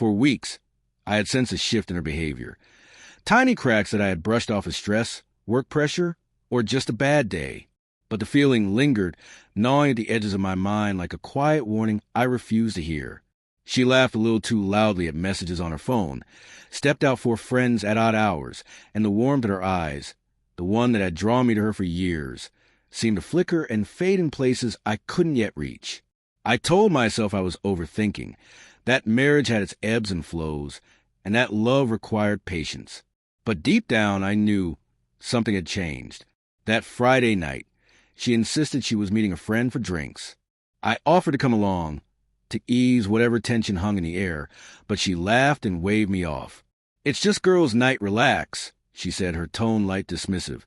For weeks, I had sensed a shift in her behavior. Tiny cracks that I had brushed off as stress, work pressure, or just a bad day. But the feeling lingered, gnawing at the edges of my mind like a quiet warning I refused to hear. She laughed a little too loudly at messages on her phone, stepped out for friends at odd hours, and the warmth in her eyes, the one that had drawn me to her for years, seemed to flicker and fade in places I couldn't yet reach. I told myself I was overthinking, that marriage had its ebbs and flows, and that love required patience. But deep down I knew something had changed. That Friday night, she insisted she was meeting a friend for drinks. I offered to come along, to ease whatever tension hung in the air, but she laughed and waved me off. "It's just girls' night, relax," she said, her tone light dismissive,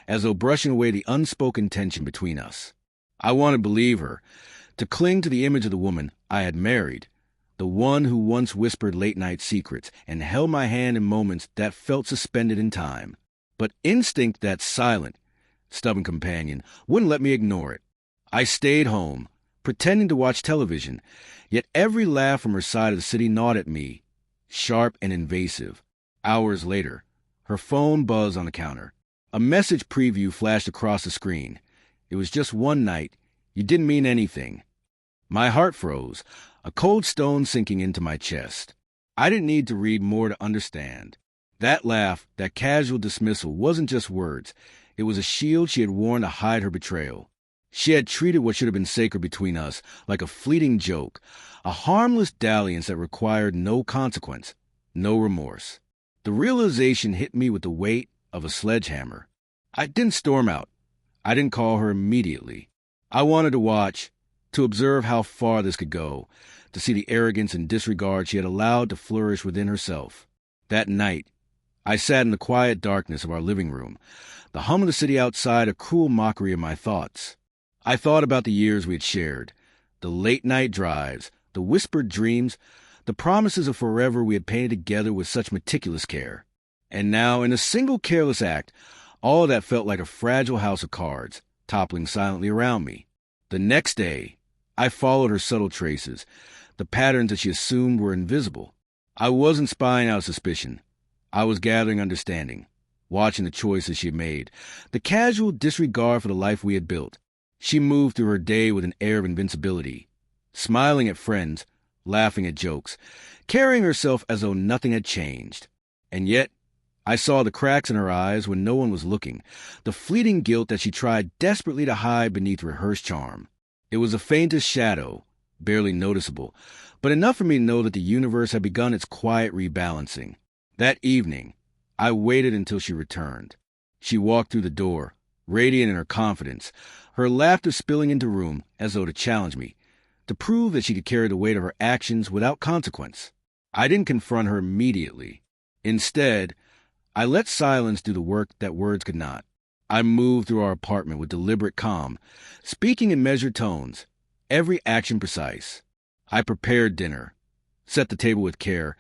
as though brushing away the unspoken tension between us. I wanted to believe her, to cling to the image of the woman I had married, the one who once whispered late-night secrets and held my hand in moments that felt suspended in time. But instinct, that silent, stubborn companion, wouldn't let me ignore it. I stayed home, pretending to watch television, yet every laugh from her side of the city gnawed at me, sharp and invasive. Hours later, her phone buzzed on the counter. A message preview flashed across the screen. It was just one night. You didn't mean anything. My heart froze, a cold stone sinking into my chest. I didn't need to read more to understand. That laugh, that casual dismissal, wasn't just words. It was a shield she had worn to hide her betrayal. She had treated what should have been sacred between us like a fleeting joke, a harmless dalliance that required no consequence, no remorse. The realization hit me with the weight of a sledgehammer. I didn't storm out. I didn't call her immediately. I wanted to watch, to observe how far this could go, to see the arrogance and disregard she had allowed to flourish within herself. That night, I sat in the quiet darkness of our living room, the hum of the city outside a cruel mockery of my thoughts. I thought about the years we had shared, the late-night drives, the whispered dreams, the promises of forever we had painted together with such meticulous care. And now, in a single careless act, all of that felt like a fragile house of cards, toppling silently around me. The next day, I followed her subtle traces, the patterns that she assumed were invisible. I wasn't spying out suspicion. I was gathering understanding, watching the choices she had made, the casual disregard for the life we had built. She moved through her day with an air of invincibility, smiling at friends, laughing at jokes, carrying herself as though nothing had changed. And yet, I saw the cracks in her eyes when no one was looking, the fleeting guilt that she tried desperately to hide beneath rehearsed charm. It was the faintest shadow, barely noticeable, but enough for me to know that the universe had begun its quiet rebalancing. That evening, I waited until she returned. She walked through the door, radiant in her confidence, her laughter spilling into the room as though to challenge me, to prove that she could carry the weight of her actions without consequence. I didn't confront her immediately. Instead, I let silence do the work that words could not. I moved through our apartment with deliberate calm, speaking in measured tones, every action precise. I prepared dinner, set the table with care,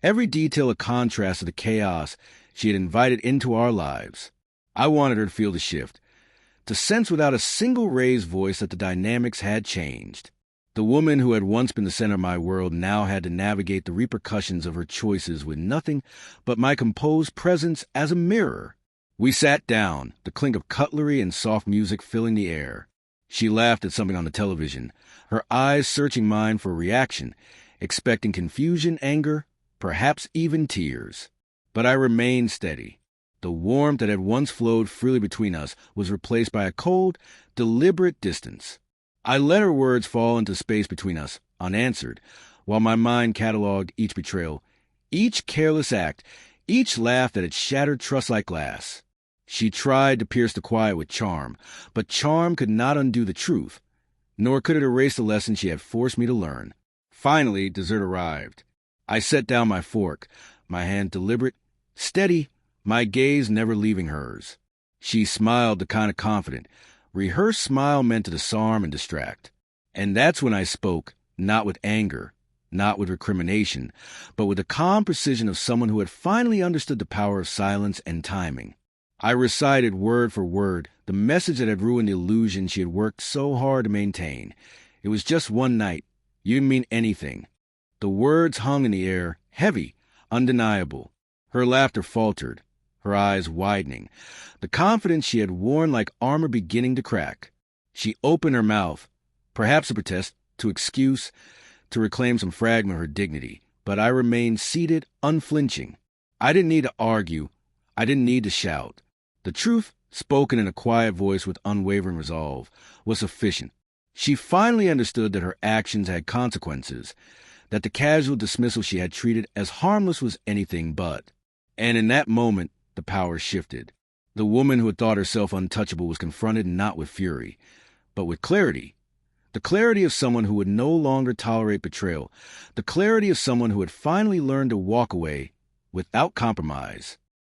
every detail a contrast to the chaos she had invited into our lives. I wanted her to feel the shift, to sense without a single raised voice that the dynamics had changed. The woman who had once been the center of my world now had to navigate the repercussions of her choices with nothing but my composed presence as a mirror. We sat down, the clink of cutlery and soft music filling the air. She laughed at something on the television, her eyes searching mine for a reaction, expecting confusion, anger, perhaps even tears. But I remained steady. The warmth that had once flowed freely between us was replaced by a cold, deliberate distance. I let her words fall into space between us, unanswered, while my mind cataloged each betrayal, each careless act, each laugh that had shattered trust like glass. She tried to pierce the quiet with charm, but charm could not undo the truth, nor could it erase the lesson she had forced me to learn. Finally, dessert arrived. I set down my fork, my hand deliberate, steady, my gaze never leaving hers. She smiled the kind of confident, rehearsed smile meant to disarm and distract. And that's when I spoke, not with anger, not with recrimination, but with the calm precision of someone who had finally understood the power of silence and timing. I recited word for word the message that had ruined the illusion she had worked so hard to maintain. It was just one night. You didn't mean anything. The words hung in the air, heavy, undeniable. Her laughter faltered, her eyes widening, the confidence she had worn like armor beginning to crack. She opened her mouth, perhaps to protest, to excuse, to reclaim some fragment of her dignity, but I remained seated, unflinching. I didn't need to argue. I didn't need to shout. The truth, spoken in a quiet voice with unwavering resolve, was sufficient. She finally understood that her actions had consequences, that the casual dismissal she had treated as harmless was anything but. And in that moment, the power shifted. The woman who had thought herself untouchable was confronted not with fury, but with clarity. The clarity of someone who would no longer tolerate betrayal. The clarity of someone who had finally learned to walk away without compromise.